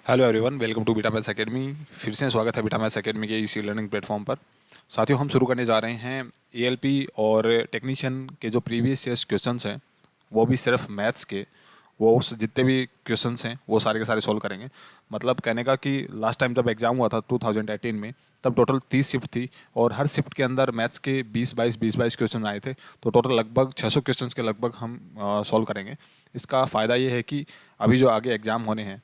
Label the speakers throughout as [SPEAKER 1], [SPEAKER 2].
[SPEAKER 1] Hello everyone, welcome to beta maths academy. फिर से स्वागत है बीटा मैथ्स एकेडमी के इसी लर्निंग प्लेटफॉर्म पर। साथियों, हम शुरू करने जा रहे हैं एएलपी और टेक्नीशियन के जो प्रीवियस ईयर्स क्वेश्चंस हैं, वो भी सिर्फ मैथ्स के। वो उस जितने भी क्वेश्चंस हैं वो सारे के सारे सॉल्व करेंगे। मतलब कहने का कि लास्ट टाइम जब एग्जाम हुआ था 2018 में, तब टोटल 30 शिफ्ट थी और हर शिफ्ट के अंदर मैथ्स के 20-22 क्वेश्चन आए थे। तो टोटल लगभग 600 क्वेश्चंस के लगभग हम सॉल्व करेंगे। इसका फ़ायदा ये है कि अभी जो आगे एग्ज़ाम होने हैं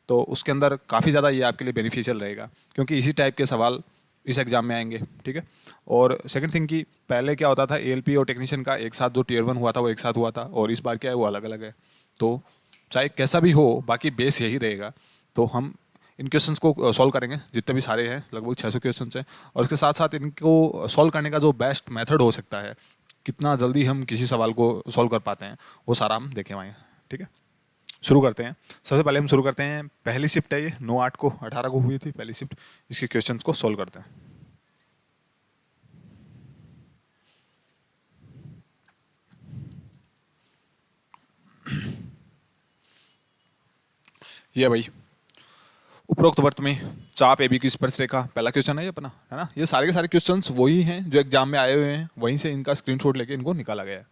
[SPEAKER 1] तो उसके अंदर काफ़ी ज़्यादा ये आपके लिए बेनिफिशियल रहेगा, क्योंकि इसी टाइप के सवाल इस एग्ज़ाम में आएंगे। ठीक है। और सेकंड थिंग कि पहले क्या होता था, एएलपी और टेक्नीशियन का एक साथ जो टियर 1 हुआ था वो एक साथ हुआ था, और इस बार क्या है वो अलग अलग है। तो चाहे कैसा भी हो, बाकी बेस यही रहेगा। तो हम इन क्वेश्चंस को सॉल्व करेंगे, जितने भी सारे हैं लगभग 600 क्वेश्चंस हैं। और उसके साथ साथ इनको सॉल्व करने का जो बेस्ट मेथड हो सकता है, कितना जल्दी हम किसी सवाल को सॉल्व कर पाते हैं, वो सारा हम देखें वहाँ। ठीक है, शुरू करते हैं। सबसे पहले हम शुरू करते हैं, पहली शिफ्ट है ये 9/8 को 18 को हुई थी पहली शिफ्ट। इसके क्वेश्चंस को सॉल्व करते हैं। ये भाई, उपरोक्त वर्त में चाप AB की स्पर्श रेखा, पहला क्वेश्चन है ये अपना, है ना। ये सारे के सारे क्वेश्चंस वही हैं जो एग्जाम में आए हुए हैं, वहीं से इनका स्क्रीनशॉट लेके इनको निकाला गया है।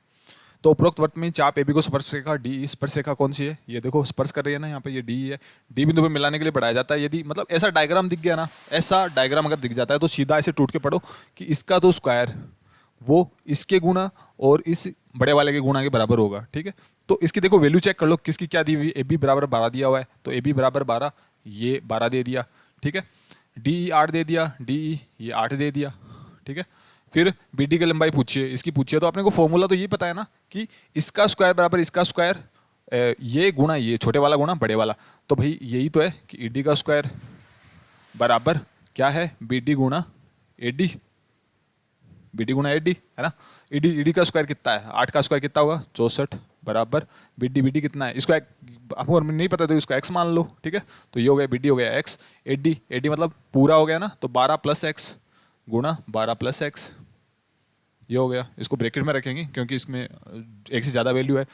[SPEAKER 1] तो उपरोक्त वर्त में चाप AB को स्पर्श रेखा DE, स्पर्श रेखा कौन सी है, ये देखो स्पर्श कर रही है ना, यहाँ पे ये DE है। डी बिंदु पे मिलाने के लिए बढ़ाया जाता है। यदि मतलब ऐसा डायग्राम दिख गया ना, ऐसा डायग्राम अगर दिख जाता है तो सीधा ऐसे टूट के पढ़ो कि इसका तो स्क्वायर वो इसके गुणा और इस बड़े वाले के गुणा के बराबर होगा। ठीक है, तो इसकी देखो वैल्यू चेक कर लो किसकी क्या दी हुई। AB बराबर 12 दिया हुआ है, तो AB बराबर 12, ये 12 दे दिया। ठीक है, DE 8 दे दिया, DE ये 8 दे दिया। ठीक है, फिर BD की लंबाई पूछिए, इसकी पूछिए। तो अपने को फॉर्मूला तो ये पता है ना कि इसका स्क्वायर बराबर इसका स्क्वायर, ये गुणा ये छोटे वाला गुणा बड़े वाला। तो भाई यही तो है कि ED का स्क्वायर बराबर क्या है, BD गुणा AD, BD गुणा AD, है ना। ED का स्क्वायर कितना है, 8 का स्क्वायर कितना होगा 64, बराबर BD कितना है, इसको आपको नहीं पता तो इसको x मान लो। ठीक है, तो ये हो गया BD हो गया x, AD मतलब पूरा हो गया ना, तो 12 + x गुणा 12 + x, ये हो गया। इसको ब्रैकेट में रखेंगे क्योंकि इसमें एक से ज़्यादा वैल्यू है।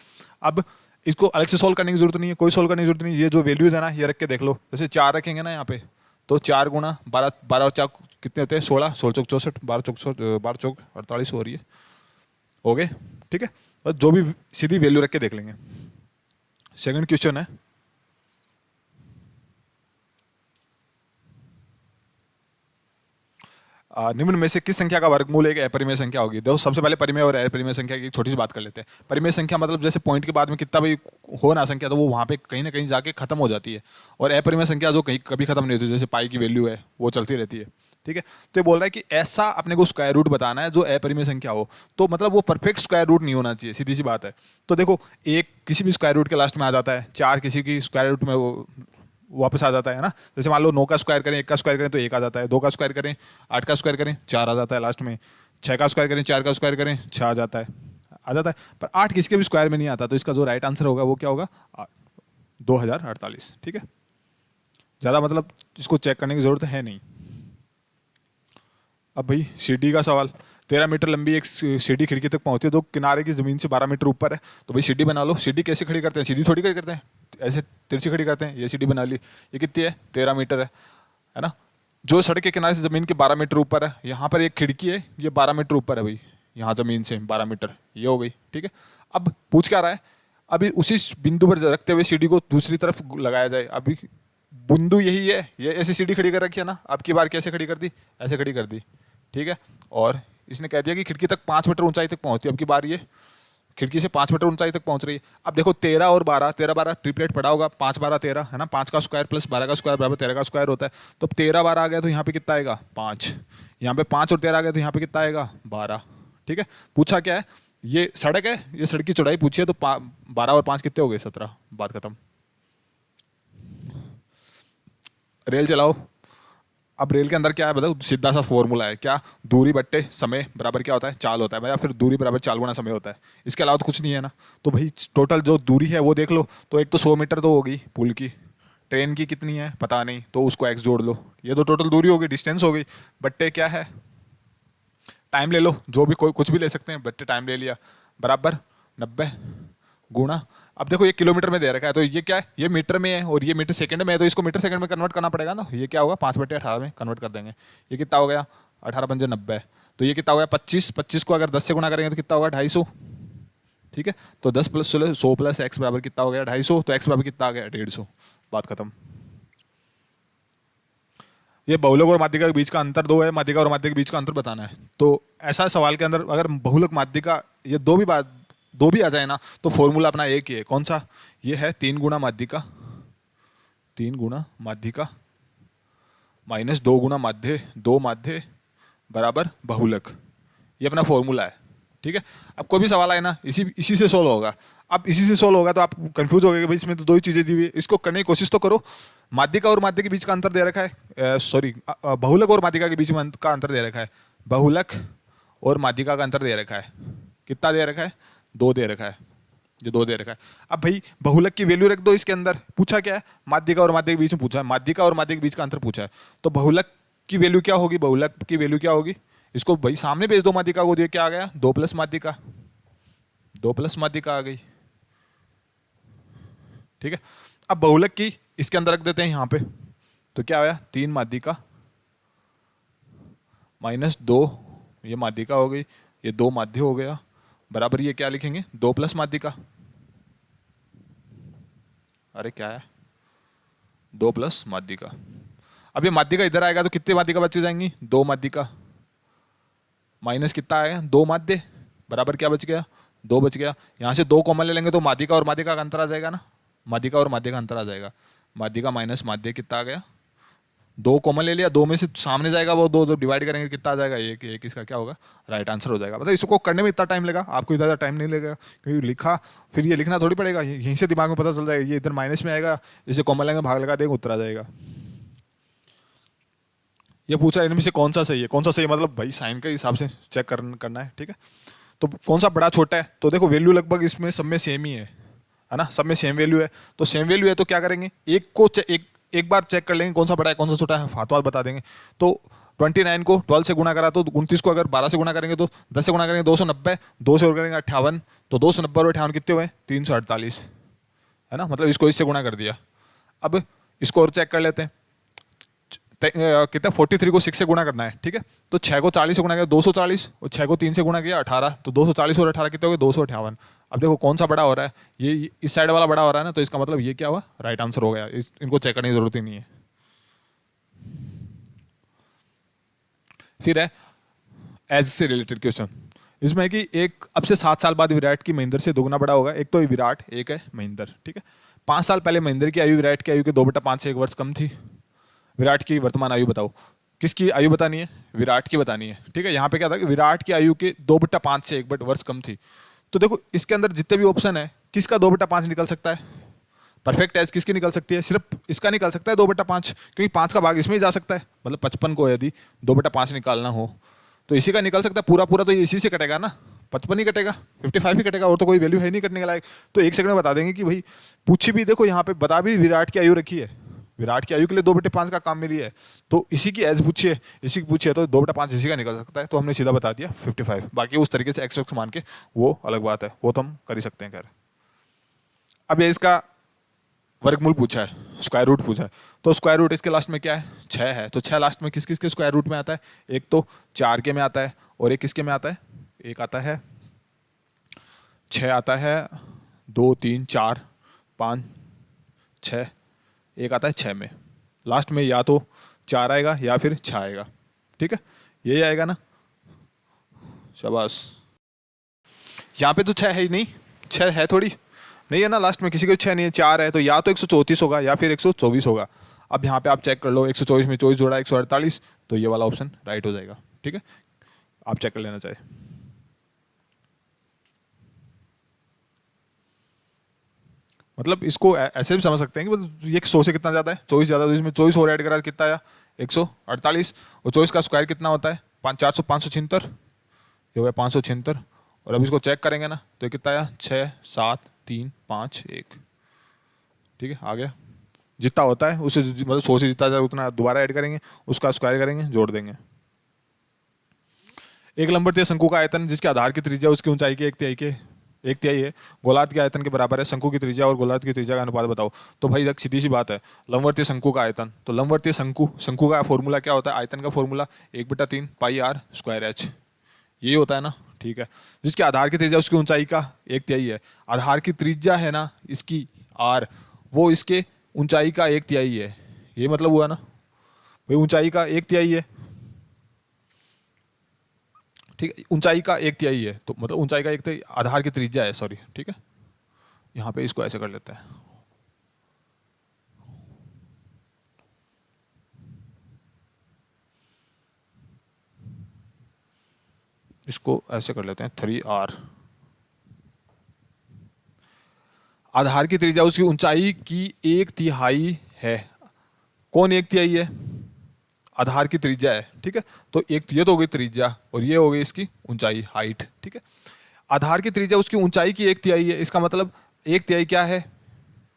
[SPEAKER 1] अब इसको अलग से सोल्व करने की जरूरत नहीं है, कोई सोल्व करने की जरूरत नहीं है। ये जो वैल्यूज है ना, ये रख के देख लो। जैसे 4 रखेंगे ना यहाँ पे, तो 4 गुणा 12, 12 और 4 कितने होते हैं 16, 16 चौक 64, 12 चौक 48 हो रही है, हो गए। ठीक है, और जो भी सीधी वैल्यू रख के देख लेंगे। सेकंड क्वेश्चन है, निम्न में से किस संख्या का वर्गमूल एक अपरिमेय संख्या होगी। देखो सबसे पहले परिमेय और अपरिमेय संख्या की छोटी सी बात कर लेते हैं। परिमेय संख्या मतलब जैसे पॉइंट के बाद में कितना भी हो ना संख्या, तो वो वहाँ पे कहीं ना कहीं जाके खत्म हो जाती है। और अपरिमेय संख्या जो कहीं कभी खत्म नहीं होती, जैसे पाई की वैल्यू है वो चलती रहती है। ठीक है, तो ये बोल रहा है कि ऐसा अपने को स्क्वायर रूट बताना है जो अपरिमेय संख्या हो। तो मतलब वो परफेक्ट स्क्वायर रूट नहीं होना चाहिए, सीधी सी बात है। तो देखो, एक किसी भी स्क्वायर रूट के लास्ट में आ जाता है, 4 किसी की स्क्वायर रूट में वो वापस आ जाता है ना। जैसे मान लो 9 का स्क्वायर करें, 1 का स्क्वायर करें तो 1 आ जाता है, 2 का स्क्वायर करें, 8 का स्क्वायर करें 4 आ जाता है लास्ट में, 6 का स्क्वायर करें 4 का स्क्वायर करें 6 आ जाता है। पर 8 किसके भी स्क्वायर में नहीं आता, तो इसका जो राइट आंसर होगा वो क्या होगा, 2048। ठीक है, ज़्यादा मतलब इसको चेक करने की ज़रूरत है नहीं। अब भाई सीढ़ी का सवाल, 13 मीटर लंबी एक सीढ़ी खिड़की तक पहुंचती है, तो किनारे की जमीन से 12 मीटर ऊपर है। तो भाई सीढ़ी बना लो। सीढ़ी कैसे खड़ी करते हैं, सीधी थोड़ी खड़ी करते हैं, ऐसे तिरछी खड़ी करते हैं। ये सीढ़ी बना ली, ये कितनी है 13 मीटर है ना। जो सड़क के किनारे से जमीन के 12 मीटर ऊपर है, यहाँ पर एक खिड़की है, ये 12 मीटर ऊपर है भाई, यहाँ जमीन से 12 मीटर, ये हो गई। ठीक है, अब पूछ क्या रहा है, अभी उसी बिंदु पर रखते हुए सीढ़ी को दूसरी तरफ लगाया जाए। अभी बिंदु यही है, ये ऐसी सीढ़ी खड़ी कर रखी है ना, अब की बार कैसे खड़ी कर दी, ऐसे खड़ी कर दी। ठीक है, और इसने कह दिया कि खिड़की तक 5 मीटर ऊंचाई तक पहुंचती है। अब की बार ये खिड़की से 5 मीटर ऊंचाई तक पहुंच रही है। अब देखो 13 और 12, 13 12 ट्रिपलेट पड़ा होगा, 5 12 13 है ना, 5 का स्क्वायर प्लस 12 का स्क्वायर बराबर 13 का स्क्वायर होता है। तो 13 12 आ गया तो यहाँ पे कितना आएगा 5, यहाँ पे 5 और 13 आ गया तो यहाँ पे कितना आएगा 12। ठीक है, पूछा क्या है, ये सड़क है, ये सड़क की चौड़ाई पूछी है, तो 12 और 5 कितने हो गए 17, बात खत्म। रेल चलाओ। अब रेल के अंदर क्या है बताओ, सीधा सा फॉर्मूला है क्या, दूरी बट्टे समय बराबर क्या होता है, चाल होता है, या फिर दूरी बराबर चाल गुणा समय होता है। इसके अलावा तो कुछ नहीं है ना। तो भाई टोटल जो दूरी है वो देख लो, तो एक तो 100 मीटर तो होगी पुल की, ट्रेन की कितनी है पता नहीं, तो उसको एक्स जोड़ लो, ये तो टोटल दूरी होगी, डिस्टेंस हो गई। बट्टे क्या है, टाइम ले लो, जो भी कोई कुछ भी ले सकते हैं, बट्टे टाइम ले लिया, बराबर 90 गुणा, अब देखो ये किलोमीटर में दे रखा है तो ये क्या है, ये मीटर में है और ये मीटर सेकंड में है, तो इसको मीटर सेकंड में कन्वर्ट करना पड़ेगा ना। ये क्या होगा 5/18 में कन्वर्ट कर देंगे। ये कितना हो गया 18×5 = 90। तो ये कितना हो गया 25, 25 को अगर 10 से गुणा करेंगे तो कितना होगा 250। ठीक है, तो 10 + 16 100 + x बराबर कितना हो गया 250। तो x बराबर कितना आ गया 150। बात खत्म। ये बहुलक और माध्यिका के बीच का अंतर 2 है, माध्यिका और माध्यिका के बीच का अंतर बताना है। तो ऐसा सवाल के अंदर अगर बहुलक माध्यिका ये दो भी आ जाए ना तो फॉर्मूला अपना एक ही है। कौन सा, ये है 3 गुणा माध्यिका, 3 गुणा माध्यिका माइनस 2 गुणा माध्य, 2 माध्य बराबर बहुलक। ये अपना फॉर्मूला है। ठीक है, अब कोई भी सवाल आए ना इसी से सोल्व होगा। अब इसी से सोल्व होगा तो आप कंफ्यूज हो गए कि भाई इसमें तो दो ही चीजें दी हुई है, इसको करने की कोशिश तो करो। माध्यिका और माध्य के बीच का अंतर दे रखा है, सॉरी बहुलक और माध्यिका के बीच में का अंतर दे रखा है। बहुलक और माध्यिका का अंतर दे रखा है, कितना दे रखा है 2 दे रखा है, जो 2 दे रखा है। अब भाई बहुलक की वैल्यू रख दो इसके अंदर, पूछा क्या है माध्यिका और माध्य के बीच में पूछा है, माध्यिका और माध्य के बीच का अंतर पूछा है। तो बहुलक की वैल्यू क्या होगी, बहुलक की वैल्यू क्या होगी, इसको भाई सामने भेज दो माध्यिका को, दिए क्या आ गया 2 + माध्यिका, 2 + माध्यिका आ गई। ठीक है, अब बहुलक की इसके अंदर रख देते हैं यहाँ पे, तो क्या आया 3 माध्यिका माइनस 2, ये माध्यिका हो गई, ये 2 माध्य हो गया, बराबर ये क्या लिखेंगे 2 + माध्यिका। अरे क्या है 2 + माध्यिका। अब ये माध्यिका इधर आएगा तो कितने माध्यिका बच जाएंगी 2 माध्यिका माइनस कितना आएगा 2 माध्य बराबर क्या बच गया 2 बच गया। यहाँ से 2 कॉमन ले लेंगे तो माध्यिका और माध्यिका का अंतर आ जाएगा ना, माध्यिका और माध्य का अंतर आ जाएगा। माध्यिका माइनस माध्य कितना आ गया 2 कॉमन ले लिया, 2 में से सामने जाएगा वो 2 डिवाइड करेंगे कितना आ जाएगा 1, 1 इसका क्या होगा राइट आंसर हो जाएगा। मतलब इसको करने में इतना टाइम लगा, आपको इतना टाइम नहीं लगेगा क्योंकि लिखा फिर ये लिखना थोड़ी पड़ेगा, यहीं से दिमाग में पता चल जाएगा। ये इधर माइनस में आएगा, इसे कॉमन लेंगे भाग लगा देंगे उत्तर आ जाएगा। ये पूछा इनमें से कौन सा सही है, कौन सा सही मतलब भाई साइन के हिसाब से चेक करना है। ठीक है, तो कौन सा बड़ा छोटा है, तो देखो वैल्यू लगभग इसमें सब में सेम ही है ना, सब में सेम वैल्यू है। तो सेम वैल्यू है तो क्या करेंगे एक बार चेक कर लेंगे कौन सा बड़ा है कौन सा छोटा है, हाथों बता देंगे। तो 29 को 12 से गुणा करा तो 29 को अगर 12 से गुणा करेंगे तो 10 से गुणा करेंगे 290, 2 से और करेंगे 58, तो 290 और 58 कितने हुए 348 है ना, मतलब इसको इससे गुणा कर दिया। अब इसको और चेक कर लेते हैं कितना 43 को 6 से गुणा करना है। ठीक है, तो 6 को 40 से गुणा किया 240 और 6 को 3 से गुणा किया 18, तो 240 और 18 कितने हो गए 258। अब देखो कौन सा बड़ा हो रहा है, ये इस साइड वाला बड़ा हो रहा है ना, तो इसका मतलब ये क्या हुआ राइट आंसर हो गया। इनको चेक करने की जरूरत ही नहीं है। फिर है एज से रिलेटेड क्वेश्चन, इसमें है कि एक अब से 7 साल बाद विराट की महेंद्र से दुगना बड़ा होगा। एक तो विराट एक है महेंद्र। ठीक है, 5 साल पहले महेंद्र की आयु विराट की आयु के 2/5 से 1 वर्ष कम थी। विराट की वर्तमान आयु बताओ। किसकी आयु बतानी है, विराट की बतानी है। ठीक है, यहाँ पे क्या था कि विराट की आयु के 2/5 से 1 वर्ष कम थी। तो देखो इसके अंदर जितने भी ऑप्शन है किसका 2/5 निकल सकता है, परफेक्ट एज किसकी निकल सकती है, सिर्फ इसका निकल सकता है 2/5, क्योंकि 5 का भाग इसमें ही जा सकता है। मतलब 55 को यदि 2/5 निकालना हो तो इसी का निकल सकता है, पूरा पूरा तो इसी से कटेगा ना, 55 ही कटेगा, 55 ही कटेगा, और तो कोई वैल्यू है नहीं कटने के लायक। तो 1 सेकंड में बता देंगे कि भाई पूछी भी, देखो यहाँ पे बता भी विराट की आयु रखी है, विराट की आयु के लिए 2/5 का काम मिली है, तो इसी की एज पूछिए, इसी की पूछिए तो 2/5 इसी का निकल सकता है। तो हमने सीधा बता दिया 55। बाकी उस तरीके से एक्स मान के वो अलग बात है, वो तो हम कर ही सकते हैं। खैर अब ये इसका वर्गमूल पूछा है, स्क्वायर रूट पूछा है, तो स्क्वायर रूट इसके लास्ट में क्या है 6 है। तो 6 लास्ट में किस किस के स्क्वायर रूट में आता है, एक तो 4 के में आता है और एक किसके में आता है, एक आता है 6 आता है, 2 3 4 5 6, एक आता है 6 में। लास्ट में या तो 4 आएगा या फिर 6 आएगा। ठीक है, यही आएगा ना, शाबाश। यहाँ पे तो 6 है ही नहीं, 6 है थोड़ी नहीं है ना, लास्ट में किसी को 6 नहीं है, 4 है, तो या तो 134 होगा या फिर 124 होगा। अब यहाँ पे आप चेक कर लो, 124 में 24 जोड़ा 148, तो ये वाला ऑप्शन राइट हो जाएगा। ठीक है, आप चेक कर लेना चाहिए। मतलब इसको ऐसे भी समझ सकते हैं कि ये 100 से कितना ज़्यादा है, 24 ज़्यादा, तो इसमें 24 और ऐड करा कितना आया 148, और 24 का स्क्वायर कितना होता है 400 576, ये हो गया 576। और अब इसको चेक करेंगे ना तो ये कितना आया 6 7 3 5 1। ठीक है, आ गया, जितना होता है उससे मतलब 100 से जितना जाए उतना दोबारा ऐड करेंगे, उसका स्क्वायर करेंगे, जोड़ देंगे। एक लंबवतीय शंकु का आयतन जिसके आधार की त्रिज्या उसकी ऊंचाई के 1/3 के एक तिहाई है। गोलार्ध के आयतन के बराबर है। शंकु की त्रिज्या और गोलार्ध की त्रिज्या का अनुपात बताओ। तो भाई एक सीधी सी बात है, लंबवर्तीय शंकु का आयतन, तो लंबवर्तीय शंकु शंकु का फॉर्मूला क्या होता है, आयतन का formula 1/3 pi r square h, यही होता है ना, ठीक है। जिसके आधार की त्रिज्या उसकी ऊंचाई का एक तिहाई है। आधार की त्रिज्या है ना इसकी आर, वो इसके ऊंचाई का एक तिहाई है, ये मतलब हुआ ना भाई, ऊंचाई का एक तिहाई है, ठीक है। ऊंचाई का एक तिहाई है तो मतलब ऊंचाई का एक तिहाई आधार की त्रिज्या है, सॉरी, ठीक है। यहाँ पे इसको ऐसे कर लेते हैं, इसको ऐसे कर लेते हैं 3r। आधार की त्रिज्या उसकी ऊंचाई की एक तिहाई है। कौन एक तिहाई है, आधार की त्रिज्या है, ठीक है। तो एक ये तो हो गई त्रिज्या और ये हो गई इसकी ऊंचाई, हाइट, ठीक है। आधार की त्रिज्या उसकी ऊंचाई की एक तिहाई है, इसका मतलब एक तिहाई क्या है,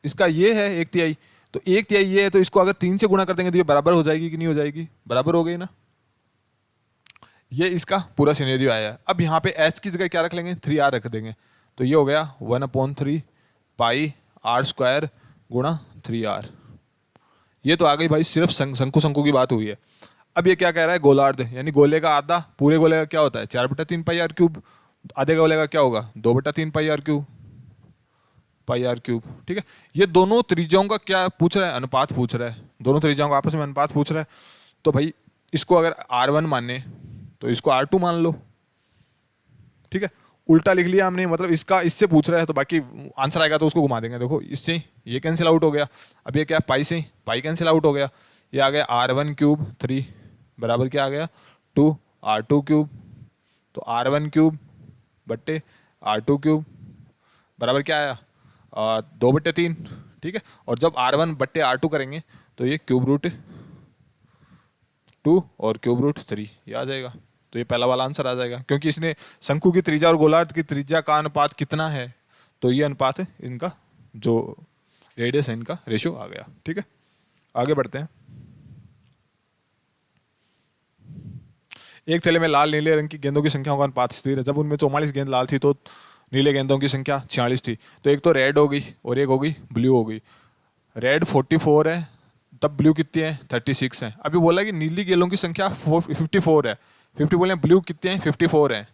[SPEAKER 1] इसका ये है एक तिहाई, तो एक तिहाई ये है, तो इसको अगर 3 से गुणा कर देंगे तो ये बराबर हो जाएगी कि नहीं हो जाएगी, बराबर हो गई ना। ये इसका पूरा सिनेरियो आया है। अब यहाँ पे h की जगह क्या रख लेंगे, 3r रख देंगे, तो ये हो गया 1/3 पाई आर स्क्वायर गुणा 3r। ये तो आ गई भाई सिर्फ शंकु शंकु की बात हुई है। अब ये क्या कह रहा है, गोलार्ध यानी गोले का आधा, पूरे गोले का क्या होता है 4/3 पाई आर क्यूब, आधे गोले का क्या होगा 2/3 पाई आर क्यूब, ठीक है। ये दोनों त्रिज्याओं का क्या पूछ रहा है, अनुपात पूछ रहा है, दोनों त्रिज्याओं का आपस में अनुपात पूछ रहा है। तो भाई इसको अगर r1 माने तो इसको r2 मान लो, ठीक है। उल्टा लिख लिया हमने, मतलब इसका इससे पूछ रहा है तो बाकी आंसर आएगा तो उसको घुमा देंगे। देखो इससे ये कैंसिल आउट हो गया, अब ये क्या पाई से पाई कैंसिल आउट हो गया, ये आ गया r1 क्यूब 3 बराबर क्या आ गया 2r2 क्यूब, तो r1 क्यूब बट्टे r2 क्यूब बराबर क्या आया 2/3, ठीक है। और जब r1 बट्टे r2 करेंगे तो ये क्यूब रूट 2 और क्यूब रूट 3 ये आ जाएगा। तो ये पहला वाला आंसर आ जाएगा, क्योंकि इसने शंकु की त्रिज्या और गोलार्ध की त्रिज्या का अनुपात कितना है, तो ये अनुपात है इनका, जो रेडियस है इनका रेशियो आ गया, ठीक है। आगे बढ़ते हैं। एक थैले में लाल नीले रंग की गेंदों की संख्याओं का अनुपात स्थिर है। जब उनमें 44 गेंद लाल थी तो नीले गेंदों की संख्या 46 थी। तो एक तो रेड हो गई और एक हो गई ब्लू हो गई। रेड 44 है, तब ब्लू कितनी है 36 है। अभी बोला कि नीली गेंदों की संख्या 54 है, 50 बोले, ब्लू कितने हैं 54 है।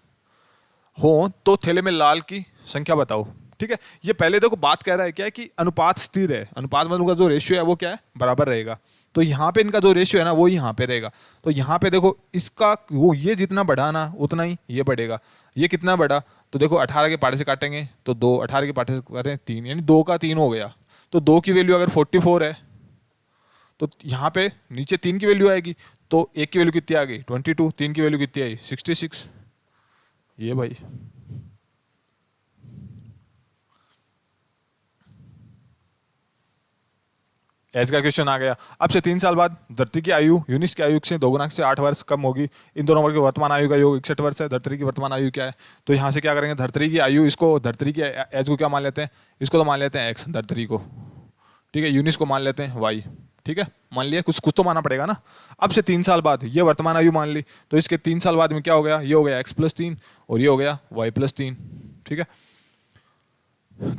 [SPEAKER 1] हो तो थैले में लाल की संख्या बताओ, ठीक है। ये पहले देखो बात कह रहा है क्या है कि अनुपात स्थिर है, अनुपात मतलब उनका जो रेशियो है वो क्या है बराबर रहेगा। तो यहाँ पे इनका जो रेशियो है ना वो यहाँ पे रहेगा। तो यहाँ पे देखो इसका वो ये जितना बढ़ा ना उतना ही ये बढ़ेगा। ये कितना बढ़ा, तो देखो 18 के पाटे से काटेंगे तो 2, 18 के पाटे से करें 3, यानी 2 का 3 हो गया। तो 2 की वैल्यू अगर 44 है तो यहाँ पे नीचे 3 की वैल्यू आएगी, तो 1 की वैल्यू कितनी आ गई 22, 3 की वैल्यू कितनी आई 66। ये भाई एज का क्वेश्चन आ गया। अब से 3 साल बाद धरती की आयु यूनिस की आयु से 2 गुना से 8 वर्ष कम होगी। इन दोनों वर्ग की वर्तमान आयु का योग 61 वर्ष है। धरती की वर्तमान आयु क्या है, तो यहाँ से क्या करेंगे, धरती की आयु, इसको धरती की एज को क्या मान लेते हैं, इसको तो मान लेते हैं एक्स धरती को, ठीक है। यूनिस को मान लेते हैं वाई, ठीक है। मान लिया, कुछ कुछ तो माना पड़ेगा ना। अब से 3 साल बाद ये वर्तमान आयु मान ली, तो इसके 3 साल बाद में क्या हो गया, ये हो गया x+3 और ये हो गया y+3, ठीक है।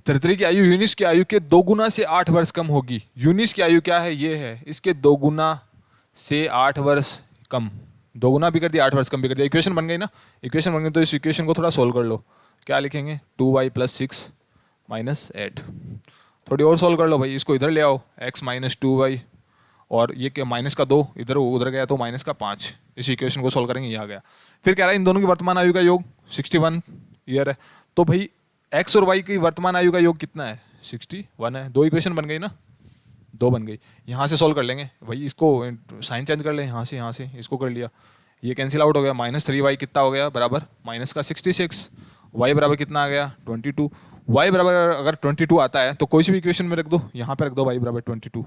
[SPEAKER 1] धरती की आयु यूनिस की आयु के 2 गुना से 8 वर्ष कम होगी। यूनिस की आयु क्या है, ये है, इसके 2 गुना से 8 वर्ष कम, 2 गुना भी कर दिया 8 वर्ष कम भी कर दिया। इक्वेशन बन गई ना, इक्वेशन बन गई। तो इस इक्वेशन को थोड़ा सोल्व कर लो। क्या लिखेंगे 2y + 6 - 8। थोड़ी और सोल्व कर लो भाई, इसको इधर ले आओ x - 2y और ये क्या माइनस का 2 इधर उधर गया तो माइनस का 5। इस इक्वेशन को सोल्व करेंगे, ये आ गया। फिर कह रहा है इन दोनों की वर्तमान आयु का योग 61 ईयर है। तो भाई x और y की वर्तमान आयु का योग कितना है 61 है। 2 इक्वेशन बन गई ना, 2 बन गई। यहाँ से सोल्व कर लेंगे भाई, इसको साइन चेंज कर लें, यहाँ से इसको कर लिया, ये कैंसिल आउट हो गया। -3y कितना हो गया बराबर -66। y बराबर कितना आ गया 22। y बराबर अगर 22 आता है तो कोई सी भी इक्वेशन में रख दो, यहाँ पे रख दो y बराबर 22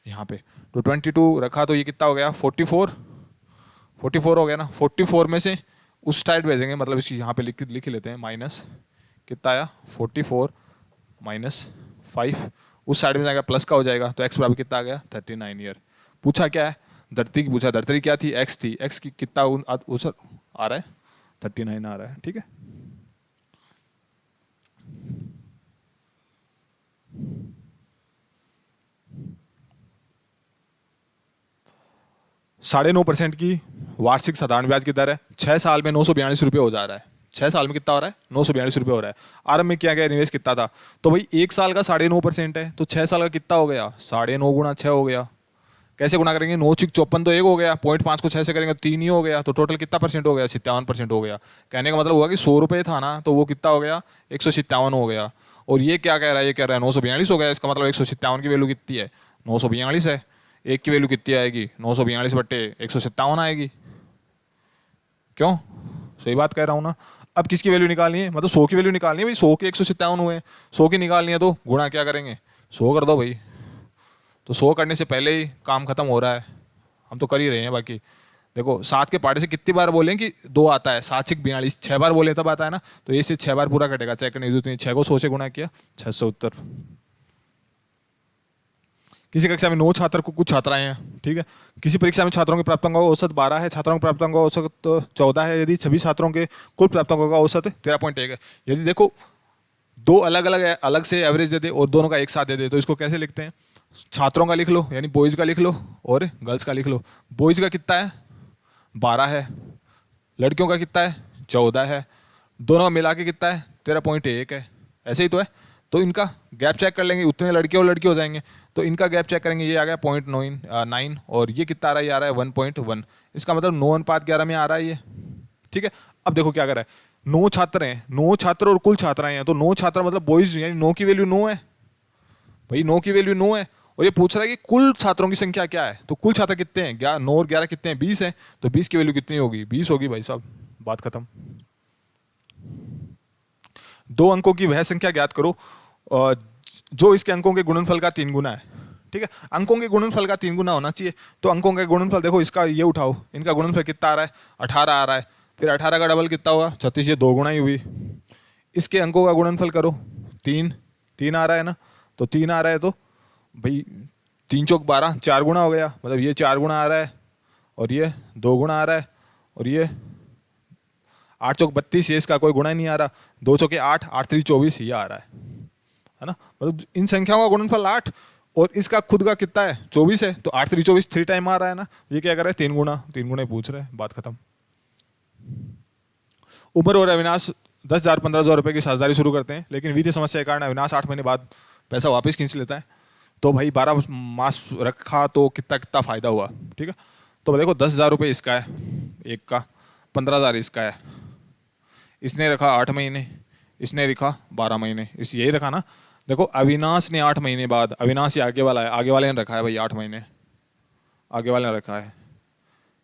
[SPEAKER 1] यहाँ पे। तो 22 रखा तो ये कितना हो गया 44 हो गया ना। 44 में से उस साइड भेजेंगे, मतलब इसी यहाँ पे लिख लेते हैं, माइनस कितना आया 44 - 5, उस साइड में जाएगा प्लस का हो जाएगा। तो x बराबर कितना आ गया 39 ईयर। पूछा क्या है, धरती की पूछा, धरती क्या थी x थी, x की कितना आ रहा है 39 आ रहा है, ठीक है। 9.5% की वार्षिक साधारण ब्याज की दर है। 6 साल में 942 रुपये हो जा रहा है। 6 साल में कितना हो रहा है? 942 रुपये हो रहा है। आरंभ में किया गया निवेश कितना था? तो भाई 1 साल का 9.5% है, तो 6 साल का कितना हो गया? 9.5 गुणा 6 हो गया। कैसे गुणा करेंगे? 9×54 तो 1 हो गया, 0.5 को 6 से करेंगे तो 3 ही हो गया, तो टोटल कितना परसेंट हो गया? 57% हो गया। कहने का मतलब हुआ कि 100 रुपये था ना, तो वो कितना हो गया? 157 हो गया। और ये क्या कह रहा है? ये कह रहा है 942 हो गया। इसका मतलब 157 की वैल्यू कितनी है? 942 है। एक की वैल्यू कितनी आएगी? 942/157 आएगी। क्यों? सही बात कह रहा हूँ ना। अब किसकी वैल्यू निकालनी है? मतलब 100 की वैल्यू निकालनी है भाई। 100 के 157 हुए, 100 की निकालनी है तो गुणा क्या करेंगे? 100 कर दो भाई। तो 100 करने से पहले ही काम खत्म हो रहा है। हम तो कर ही रहे हैं। बाकी देखो 7 के पार्टे से कितनी बार बोलें कि 2 आता है? 7×42 6 बार बोले तब आता है ना। तो ये से 6 बार पूरा कटेगा, चेक करने की जरूरत नहीं। 6 को 100 से गुणा किया, 600 उत्तर। किसी कक्षा में 9 छात्र को कुछ छात्राएं हैं, ठीक है। किसी परीक्षा में छात्रों के प्राप्तांकों का औसत 12 है, छात्रों के प्राप्तांकों का औसत 14 है। यदि सभी छात्रों के कुल प्राप्तांकों का औसत 13.1 है। यदि देखो दो अलग से एवरेज दे दे और दोनों का एक साथ दे दे, तो इसको कैसे लिखते हैं? छात्रों का लिख लो, यानी बॉयज का लिख लो, और गर्ल्स का लिख लो। बॉयज का कितना है? 12 है। लड़कियों का कितना है? 14 है। दोनों का मिला के कितना है? 13.1 है। ऐसे ही तो है। तो इनका गैप चेक कर लेंगे, उतने लड़के और लड़की हो जाएंगे। तो इनका गैप चेक करेंगे, ये आ गया 0.9, और ये कितना आ रहा है? ये आ रहा है 1.1। इसका मतलब 9:11 में आ रहा है ये, ठीक है। अब देखो क्या कर रहा है। 9 छात्र हैं, 9 छात्र और कुल छात्राएं हैं, तो 9 छात्र मतलब बॉयज, यानी 9 की वैल्यू 9 है भाई। 9 की वैल्यू 9 है। और ये पूछ रहा है कि कुल छात्रों की संख्या क्या है। तो कुल छात्र कितने हैं? 9 और 11 कितने हैं? 20 है। तो 20 की वैल्यू कितनी होगी? 20 होगी भाई साहब। बात खत्म। 2 अंकों की वह संख्या ज्ञात करो जो इसके अंकों के गुणनफल का 3 गुना है, ठीक है। अंकों के गुणनफल का 3 गुना होना चाहिए। तो अंकों का गुणनफल देखो, इसका ये उठाओ, इनका गुणनफल कितना आ रहा है? 18 आ रहा है। फिर 18 का डबल कितना हुआ? 36। ये 2 गुना ही हुई। इसके अंकों का गुणनफल करो, 3 आ रहा है ना। तो 3 आ रहा है, तो भाई 3×4 = 4 गुना हो गया। मतलब ये 4 गुना आ रहा है, और ये 2 गुना आ रहा है, और ये 8×32, ये इसका कोई गुणा ही नहीं आ रहा। 2×8, 8×3 = 24, ये आ रहा है ना। मतलब इन संख्याओं का गुणनफल 8, और इसका खुद का कितना है? 24 है। तो 8×3 = 24, 3 टाइम आ रहा है ना। ये क्या कर रहा है? 3 गुना। 3 गुना पूछ रहे हैं। बात खत्म। उमर और अविनाश 10,000 15,000 रुपये की साझेदारी शुरू करते हैं, लेकिन वित्तीय समस्या के कारण अविनाश 8 महीने बाद पैसा वापस खींच लेता है। तो भाई 12 मास रखा तो कितना कितना फायदा हुआ, ठीक है। तो देखो 10,000 रुपये इसका है एक का, 15,000 इसका है। इसने रखा 8 महीने, इसने रखा 12 महीने, इस यही रखा ना। देखो अविनाश ने 8 महीने बाद, अविनाश ये आगे वाला है, आगे वाले ने रखा है भाई 8 महीने, आगे वाले ने रखा है।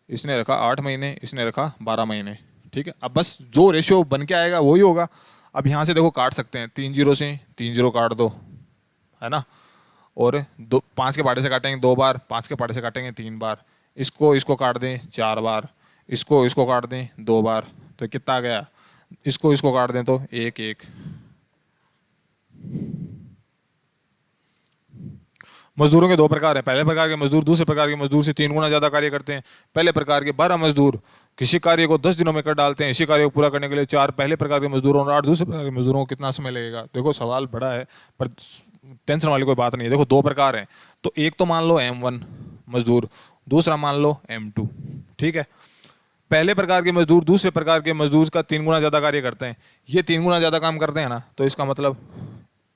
[SPEAKER 1] इसने रखा 8 महीने, इसने रखा 12 महीने, ठीक है। अब बस जो रेशियो बन के आएगा वही होगा। अब यहाँ से देखो काट सकते हैं, 3 0 से 3 0 काट दो, है ना। और 5 के पाटे से काटेंगे 2 बार, 5 के पाटे से काटेंगे 3 बार, इसको काट दें 4 बार, इसको काट दें 2 बार, तो कितना आ गया? इसको काट दें तो 1 1। मजदूरों के 2 प्रकार हैं। पहले प्रकार के मजदूर दूसरे प्रकार के मजदूर से 3 गुना ज़्यादा कार्य करते हैं। पहले प्रकार के 12 मजदूर किसी कार्य को 10 दिनों में कर डालते हैं। इसी कार्य को पूरा करने के लिए 4 पहले प्रकार के मजदूरों और 8 दूसरे प्रकार के मजदूरों को कितना समय लगेगा? देखो सवाल बड़ा है, पर टेंशन वाली कोई बात नहीं है। देखो 2 प्रकार हैं, तो एक तो मान लो M1 मजदूर, दूसरा मान लो M2, ठीक है। पहले प्रकार के मजदूर दूसरे प्रकार के मजदूर का 3 गुना ज़्यादा कार्य करते हैं। ये 3 गुना ज़्यादा काम करते हैं ना, तो इसका मतलब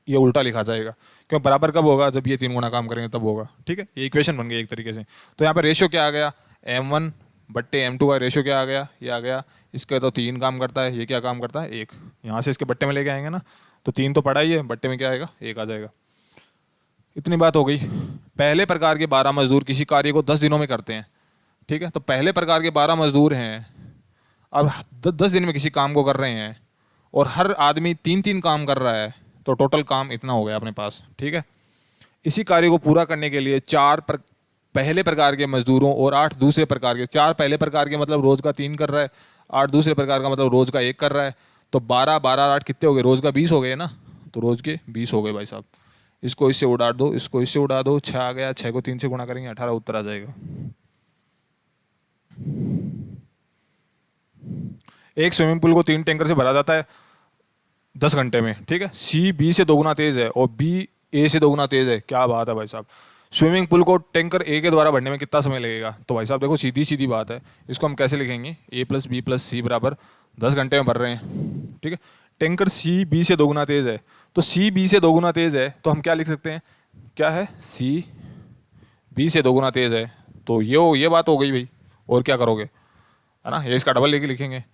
[SPEAKER 1] ये उल्टा लिखा जाएगा। क्यों? बराबर कब होगा? जब ये 3 गुना काम करेंगे तब होगा, ठीक है। ये इक्वेशन बन गई एक तरीके से। तो यहाँ पर रेशियो क्या आ गया? M1/M2 का रेशियो क्या आ गया? ये आ गया। इसका तो 3 काम करता है, ये क्या काम करता है? 1। यहाँ से इसके बट्टे में लेके आएंगे ना, तो 3 तो पड़ा ही है, बट्टे में क्या आएगा? 1 आ जाएगा। इतनी बात हो गई। पहले प्रकार के 12 मजदूर किसी कार्य को 10 दिनों में करते हैं, ठीक है। तो पहले प्रकार के 12 मजदूर हैं, अब 10 दिन में किसी काम को कर रहे हैं, और हर आदमी 3-3 काम कर रहा है, तो टोटल काम इतना हो गया अपने पास, ठीक है। इसी कार्य को पूरा करने के लिए 4 पहले प्रकार के मजदूरों और 8 दूसरे प्रकार के, 4 पहले प्रकार के मतलब रोज का 3 कर रहा है, 8 दूसरे प्रकार का मतलब रोज का 1 कर रहा है। तो 12 12 8 कितने हो गए? रोज का 20 हो गए ना। तो रोज के 20 हो गए भाई साहब। इसको इससे उड़ा दो, इसको इससे उड़ा दो, 6 आ गया। 6 को 3 से गुणा करेंगे 18 उत्तर आ जाएगा। एक स्विमिंग पूल को 3 टैंकर से भरा जाता है 10 घंटे में, ठीक है। C B से 2 गुना तेज है और B A से 2 गुना तेज है। क्या बात है भाई साहब। स्विमिंग पूल को टैंकर ए के द्वारा भरने में कितना समय लगेगा? तो भाई साहब देखो सीधी सीधी बात है, इसको हम कैसे लिखेंगे, ए प्लस बी प्लस सी बराबर 10 घंटे में भर रहे हैं, ठीक है। टैंकर सी बी से दोगुना तेज है, तो सी बी से दोगुना तेज है तो हम क्या लिख सकते हैं, क्या है, सी बी से दोगुना तेज है, तो ये बात हो गई भाई, और क्या करोगे, है ना, ये इसका डबल लेके लिखेंगे।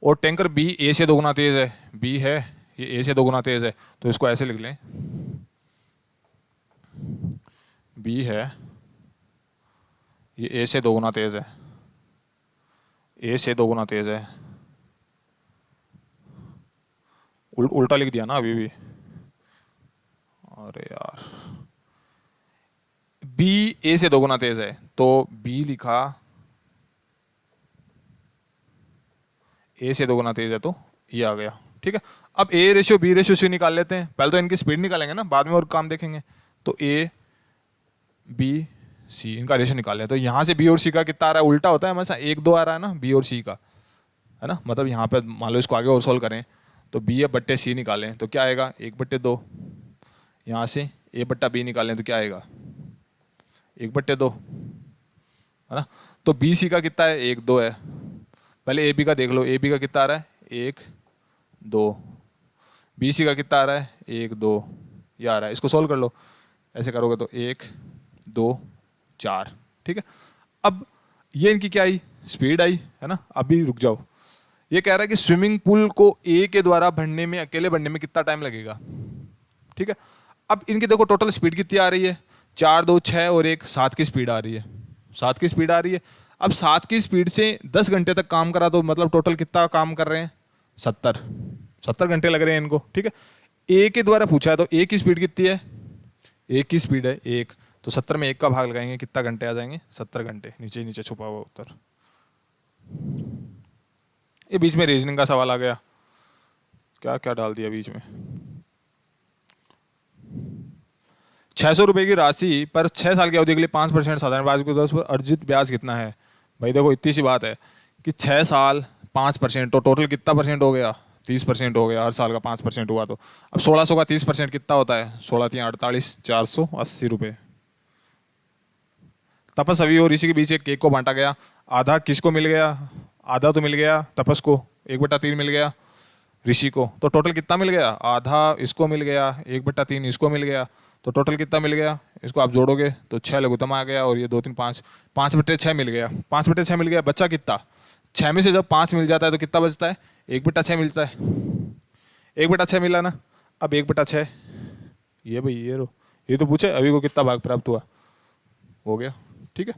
[SPEAKER 1] और टैंकर बी ए से दोगुना तेज है, बी है ये ए से दोगुना तेज है, तो इसको ऐसे लिख लें, बी है ये ए से दोगुना तेज है, ए से दोगुना तेज है, उल्टा लिख दिया ना अभी भी, अरे यार, बी ए से दोगुना तेज है तो बी लिखा, ए से दोगुना तेज है तो ये आ गया, ठीक है। अब ए रेशियो बी रेशियो से निकाल लेते हैं, पहले तो इनकी स्पीड निकालेंगे ना, बाद में और काम देखेंगे। तो ए बी सी इनका रेशियो निकाल लें, तो यहाँ से बी और सी का कितना आ रहा है, उल्टा होता है हमेशा, 1 2 आ रहा है ना बी और सी का, है ना, मतलब यहाँ पे मान लो इसको आगे और सोल्व करें तो बी ए बट्टे सी निकालें तो क्या आएगा, 1/2। यहाँ से ए बट्टा बी निकालें तो क्या आएगा, 1/2, है ना। तो बी सी का कितना है, 1 2 है। पहले ए बी का देख लो, ए बी का कितना आ रहा है, 1 2, बी सी का कितना आ रहा है, 1 2, ये आ रहा है, इसको सोल्व कर लो, ऐसे करोगे तो 1 2 4, ठीक है। अब ये इनकी क्या आई, स्पीड आई, है ना। अभी रुक जाओ, ये कह रहा है कि स्विमिंग पूल को ए के द्वारा भरने में, अकेले भरने में कितना टाइम लगेगा, ठीक है। अब इनकी देखो टोटल स्पीड कितनी आ रही है, 4 2 6 और 1 7 की स्पीड आ रही है, 7 की स्पीड आ रही है। अब 7 की स्पीड से 10 घंटे तक काम करा तो मतलब टोटल कितना काम कर रहे हैं, 70 घंटे लग रहे हैं इनको, ठीक है। ए के द्वारा पूछा है तो ए की स्पीड कितनी है, एक की स्पीड है 1, तो 70 में 1 का भाग लगाएंगे, कितना घंटे आ जाएंगे, 70 घंटे, नीचे नीचे छुपा हुआ उत्तर। ये बीच में रीजनिंग का सवाल आ गया, क्या क्या डाल दिया बीच में। 600 रुपए की राशि पर 6 साल की अवधि के लिए 5% साधारण ब्याज की दर पर अर्जित ब्याज कितना है? भाई देखो इतनी सी बात है कि 6 साल 5%, तो टोटल कितना परसेंट हो गया, 30% हो गया, हर साल का 5% हुआ तो अब 1600 का 30% कितना होता है, 16 3 48, 480 रुपये। तपस अभी और ऋषि के बीच एक केक को बांटा गया, आधा किसको मिल गया, आधा तो मिल गया तपस को, 1/3 मिल गया ऋषि को, तो टोटल कितना मिल गया, आधा इसको मिल गया, 1/3 इसको मिल गया, तो टोटल कितना मिल गया, इसको आप जोड़ोगे तो 6 लघुत्तम आ गया, और ये 2 3 5, 5/6 मिल गया, 5/6 मिल गया, बच्चा कितना, 6 में से जब 5 मिल जाता है तो कितना बचता है, 1/6 मिलता है, 1/6 मिला ना। अब 1/6 ये भाई ये तो पूछे अभी को कितना भाग प्राप्त हुआ, हो गया, ठीक है।